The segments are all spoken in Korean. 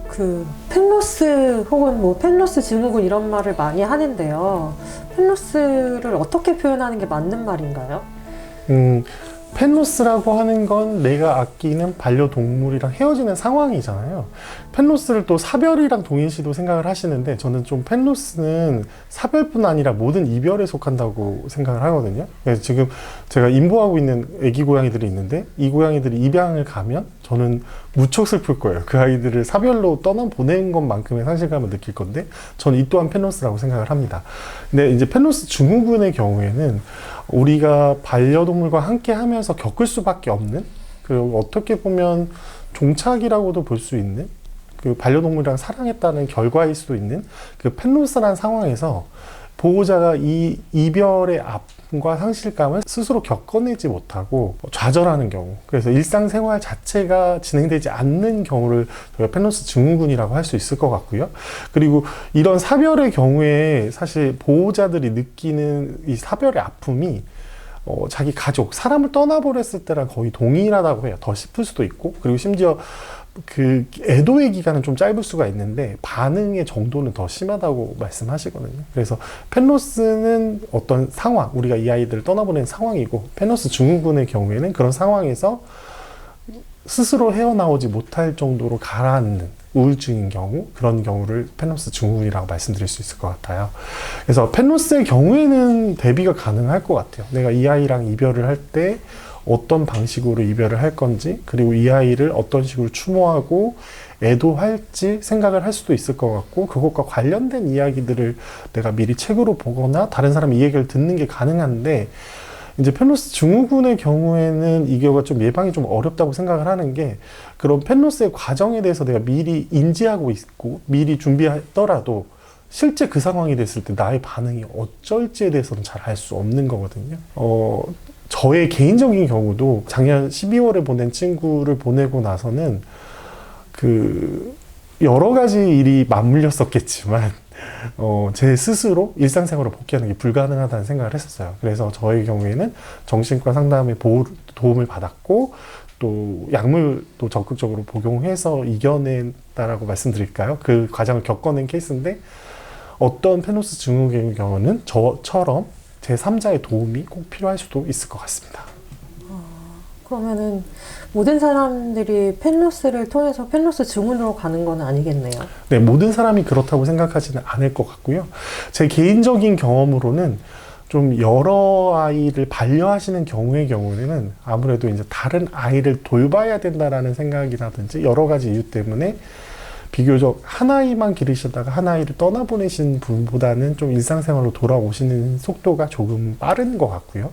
그 펜로스 혹은 뭐 펜로스 증후군 이런 말을 많이 하는데요. 펜로스를 어떻게 표현하는 게 맞는 말인가요? 펜로스라고 하는 건 내가 아끼는 반려동물이랑 헤어지는 상황이잖아요. 펜로스를 또 사별이랑 동일시도 생각을 하시는데, 저는 좀 펜로스는 사별뿐 아니라 모든 이별에 속한다고 생각을 하거든요. 그래서 지금 제가 임보하고 있는 애기 고양이들이 있는데, 이 고양이들이 입양을 가면 저는 무척 슬플 거예요. 그 아이들을 사별로 떠나보낸 것만큼의 상실감을 느낄 건데, 저는 이 또한 펜로스라고 생각을 합니다. 근데 이제 펜로스 증후군의 경우에는 우리가 반려동물과 함께 하면서 겪을 수밖에 없는, 그 어떻게 보면 종착이라고도 볼 수 있는, 그 반려동물이랑 사랑했다는 결과일 수도 있는 그 펜로스라는 상황에서 보호자가 이 이별의 아픔과 상실감을 스스로 겪어내지 못하고 좌절하는 경우, 그래서 일상생활 자체가 진행되지 않는 경우를 저희가 펜로스 증후군이라고 할 수 있을 것 같고요. 그리고 이런 사별의 경우에 사실 보호자들이 느끼는 이 사별의 아픔이 자기 가족, 사람을 떠나버렸을 때랑 거의 동일하다고 해요. 더 싶을 수도 있고, 그리고 심지어 그 애도의 기간은 좀 짧을 수가 있는데 반응의 정도는 더 심하다고 말씀하시거든요. 그래서 펜로스는 어떤 상황, 우리가 이 아이들을 떠나보낸 상황이고, 펜로스 증후군의 경우에는 그런 상황에서 스스로 헤어나오지 못할 정도로 가라앉는 우울증인 경우, 그런 경우를 펜로스 증후군이라고 말씀드릴 수 있을 것 같아요. 그래서 펜로스의 경우에는 대비가 가능할 것 같아요. 내가 이 아이랑 이별을 할 때 어떤 방식으로 이별을 할 건지, 그리고 이 아이를 어떤 식으로 추모하고 애도할지 생각을 할 수도 있을 것 같고, 그것과 관련된 이야기들을 내가 미리 책으로 보거나 다른 사람 이야기를 듣는 게 가능한데, 이제 펜로스 증후군의 경우에는 이거가 좀 예방이 좀 어렵다고 생각을 하는 게, 그런 펜로스의 과정에 대해서 내가 미리 인지하고 있고 미리 준비하더라도 실제 그 상황이 됐을 때 나의 반응이 어쩔지에 대해서는 잘 알 수 없는 거거든요. 저의 개인적인 경우도 작년 12월에 보낸 친구를 보내고 나서는 그 여러 가지 일이 맞물렸었겠지만 제 스스로 일상생활을 복귀하는 게 불가능하다는 생각을 했었어요. 그래서 저의 경우에는 정신과 상담의 도움을 받았고, 또 약물도 적극적으로 복용해서 이겨낸다라고 말씀드릴까요? 그 과정을 겪어낸 케이스인데, 어떤 펜로스 증후군의 경우는 저처럼 제3자의 도움이 꼭 필요할 수도 있을 것 같습니다. 그러면은 모든 사람들이 펜로스를 통해서 펜로스 증후군으로 가는 건 아니겠네요. 네, 모든 사람이 그렇다고 생각하지는 않을 것 같고요. 제 개인적인 경험으로는 좀 여러 아이를 반려하시는 경우에는 아무래도 이제 다른 아이를 돌봐야 된다라는 생각이라든지 여러 가지 이유 때문에 비교적 한 아이만 기르시다가 한 아이를 떠나보내신 분보다는 좀 일상생활로 돌아오시는 속도가 조금 빠른 것 같고요.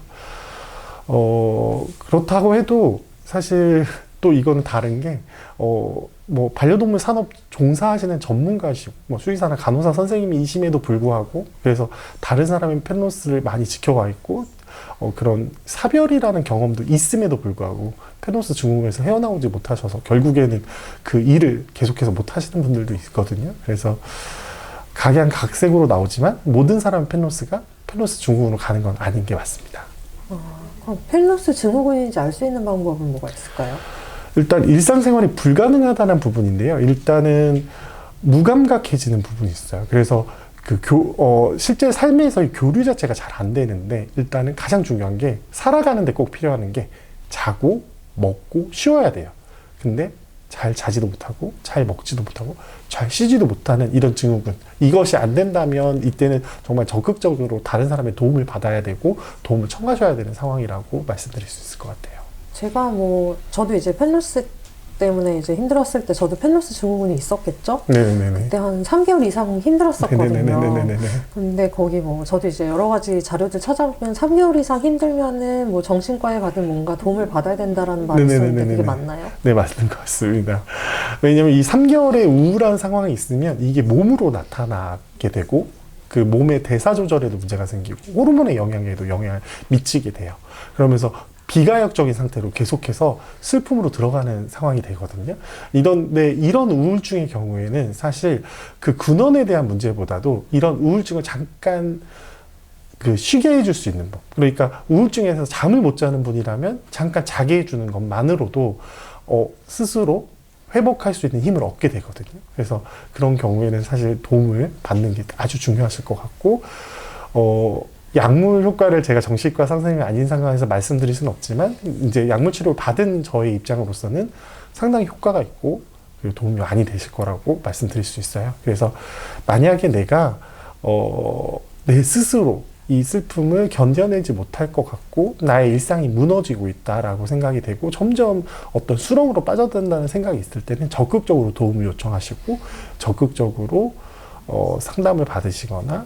그렇다고 해도 사실 또 이거는 다른 게, 뭐 반려동물 산업 종사하시는 전문가시고, 뭐 수의사나 간호사 선생님이심에도 불구하고, 그래서 다른 사람의 펜로스를 많이 지켜와 있고, 그런 사별이라는 경험도 있음에도 불구하고 펜로스 증후군에서 헤어나오지 못하셔서 결국에는 그 일을 계속해서 못 하시는 분들도 있거든요. 그래서 각양각색으로 나오지만 모든 사람의 펜로스가 펜로스 증후군으로 가는 건 아닌 게 맞습니다. 그럼 펜로스 증후군인지 알 수 있는 방법은 뭐가 있을까요? 일단 일상생활이 불가능하다는 부분인데요. 일단은 무감각해지는 부분이 있어요. 그래서 실제 삶에서의 교류 자체가 잘 안 되는데, 일단은 가장 중요한 게 살아가는데 꼭 필요한 게 자고 먹고 쉬어야 돼요. 근데 잘 자지도 못하고 잘 먹지도 못하고 잘 쉬지도 못하는 이런 증후군, 이것이 안 된다면 이때는 정말 적극적으로 다른 사람의 도움을 받아야 되고 도움을 청하셔야 되는 상황이라고 말씀드릴 수 있을 것 같아요. 저도 이제 펜로스 때문에 이제 힘들었을 때 저도 펜로스 증후군이 있었겠죠? 네네네. 그때 한 3개월 이상 힘들었었거든요. 네네네네네. 근데 거기 저도 이제 여러 가지 자료들 찾아보면 3개월 이상 힘들면은 뭐 정신과에 가든 뭔가 도움을 받아야 된다라는 말이 있었는데 그게 맞나요? 네, 맞는 것 같습니다. 왜냐면 이 3개월의 우울한 상황이 있으면 이게 몸으로 나타나게 되고, 그 몸의 대사 조절에도 문제가 생기고 호르몬의 영향에도 영향을 미치게 돼요. 그러면서 비가역적인 상태로 계속해서 슬픔으로 들어가는 상황이 되거든요. 이런 우울증의 경우에는 사실 그 근원에 대한 문제보다도 이런 우울증을 잠깐 쉬게 해줄 수 있는 법. 그러니까 우울증에서 잠을 못 자는 분이라면 잠깐 자게 해주는 것만으로도 스스로 회복할 수 있는 힘을 얻게 되거든요. 그래서 그런 경우에는 사실 도움을 받는 게 아주 중요하실 것 같고, 약물 효과를 제가 정신과 선생님이 아닌 상황에서 말씀드릴 수는 없지만, 이제 약물 치료를 받은 저의 입장으로서는 상당히 효과가 있고, 그리고 도움이 많이 되실 거라고 말씀드릴 수 있어요. 그래서 만약에 내가, 내 스스로 이 슬픔을 견뎌내지 못할 것 같고 나의 일상이 무너지고 있다라고 생각이 되고 점점 어떤 수렁으로 빠져든다는 생각이 있을 때는 적극적으로 도움을 요청하시고 적극적으로 상담을 받으시거나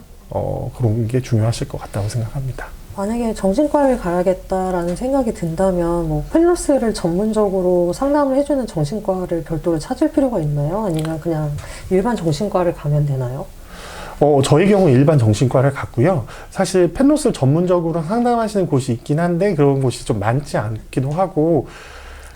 그런 게 중요하실 것 같다고 생각합니다. 만약에 정신과를 가야겠다라는 생각이 든다면 뭐 펜로스를 전문적으로 상담을 해주는 정신과를 별도로 찾을 필요가 있나요? 아니면 그냥 일반 정신과를 가면 되나요? 저희 경우 일반 정신과를 갔고요. 사실 펜로스를 전문적으로 상담하시는 곳이 있긴 한데 그런 곳이 좀 많지 않기도 하고,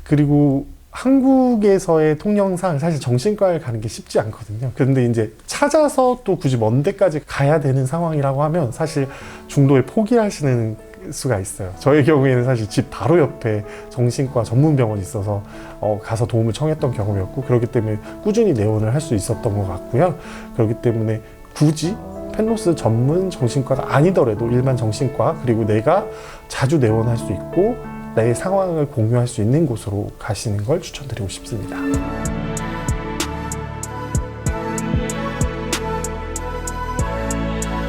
그리고 한국에서의 통념상 사실 정신과를 가는 게 쉽지 않거든요. 그런데 이제 찾아서 또 굳이 먼 데까지 가야 되는 상황이라고 하면 사실 중도에 포기하시는 수가 있어요. 저의 경우에는 사실 집 바로 옆에 정신과 전문 병원이 있어서 가서 도움을 청했던 경험이었고, 그렇기 때문에 꾸준히 내원을 할 수 있었던 것 같고요. 그렇기 때문에 굳이 펜로스 전문 정신과가 아니더라도 일반 정신과, 그리고 내가 자주 내원할 수 있고 내 상황을 공유할 수 있는 곳으로 가시는 걸 추천드리고 싶습니다.